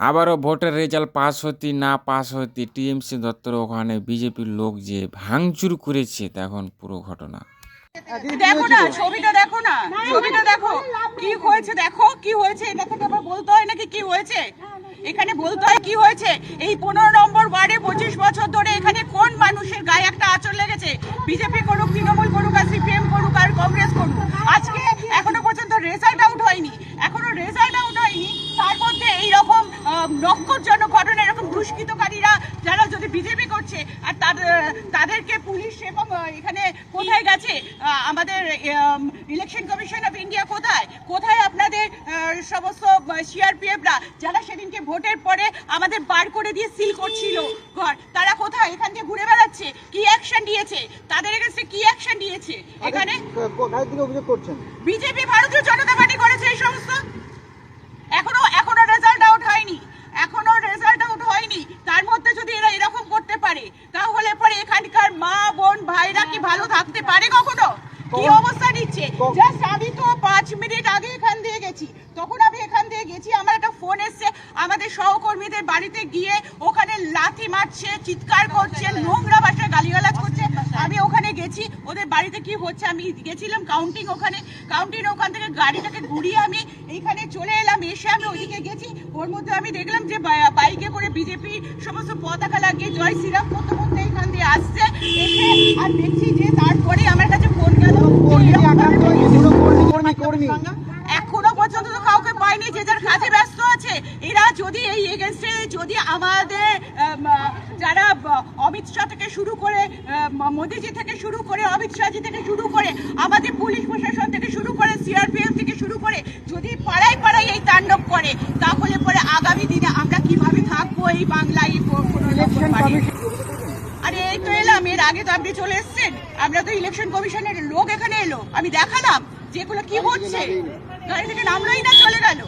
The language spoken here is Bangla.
আবারও ভোটের রেজাল্ট পাস হতে না পাস হতে টিএমসি দপ্তর ওখানে বিজেপির লোক যে ভাঙচুর করেছে তখন পুরো ঘটনা দেখো না, ছবিটা দেখো না, ছবিটা দেখো কি হয়েছে, দেখো কি হয়েছে। এটা থেকে আবার বলতে হয় নাকি কি হয়েছে, এখানে বলতে হয় কি হয়েছে। এই 15 নম্বর ওয়ার্ডে 25 বছর ধরে এখানে কোন মানুষের গায়ে একটা আঁচড় লেগেছে? বিজেপি করুক, তৃণমূল করুক, আর সিপিএম করুক, আর কংগ্রেস করুক, আজকে এখনো পর্যন্ত রেজাল্ট আউট হয়নি, এখনো রেজাল্ট আউট হয়নি। তার মধ্যে এইরকম নক্করজনক ঘটনা, এরকম দুষ্কৃতকারীরা যারা যদি বিজেপি করছে আর তাদেরকে পুলিশ এবং এখানে কোথায় গেছে আমাদের ইলেকশন কমিশন অফ ইন্ডিয়া, কোথায় কোথায় আপনাদের সমস্ত সিআরপিএফরা যারা সেদিনকে ভোটের পরে আমাদের বার করে দিয়ে সিল করছিল ঘর, তারা কোথায়? এখান থেকে ঘুরে বেড়াচ্ছে। কি অ্যাকশন দিয়েছে তাদের এগেইনস্টে? কি অ্যাকশন দিয়েছে? এখানে অভিযোগ করছেন বিজেপি, ভারতীয় জনতা পার্টি করেছে এই সমস্ত। এখনো রেজাল্ট আউট হয়নি, এখনো রেজাল্ট আউট হয়নি। তার মধ্যে যদি এরা এরকম করতে পারে তাহলে পরে এখানকার মা বোন ভাইরা কি ভালো থাকতে পারে কখনো? কি অবস্থা নিচ্ছে? জাস্ট আমি তো 5 মিনিট আগে এখান দিয়ে গেছি, তখন আমি এখান দিয়ে গেছি, আমার একটা ফোন এসছে আমাদের সহকর্মীদের বাড়িতে গিয়ে ওখানে লাথি মারছে, চিৎকার করছে, নোংরা ভাষায় গালিগালাজ করছে। আমি ওখানে গেছি, ওদের বাড়িতে কি হচ্ছে আমি গেছিলাম কাউন্টিং, ওখান থেকে গাড়িটাকে ঘুরিয়ে আমি এইখানে চলে এলাম। এসে আমি ওইদিকে গেছি, ওর মধ্যে আমি দেখলাম যে বাইকে করে বিজেপি সমস্ত পতাকা লাগিয়ে জয় শ্রীরাম করতে করতে এখান দিয়ে আসছে। এসে আর দেখছি যে তারপরে আমার কাছে ফোন গেল, এখনো পর্যন্ত তো কাউকে পাইনি, যে যার কাজে ব্যস্ত আছে। এরা যদি এই এগেইনস্টে যদি আমাদের যারা অমিত শাহ থেকে শুরু করে, মোদিজি থেকে শুরু করে, অমিত শাহজি থেকে শুরু করে, আমাদের পুলিশ প্রশাসন থেকে শুরু করে, সিআরপিএফ থেকে শুরু করে যদি পাড়ায় পাড়ায় এই তাণ্ডব করে, তাহলে পরে আগামী দিনে আমরা কিভাবে থাকবো এই বাংলায়? আরে এই তো এলাম, এর আগে তো আপনি চলে এসছেন। আমরা তো ইলেকশন কমিশনের লোক এখানে এলো, আমি দেখালাম যেগুলো কি হচ্ছে, গাড়ি থেকে নামলোই না, চলে গেল।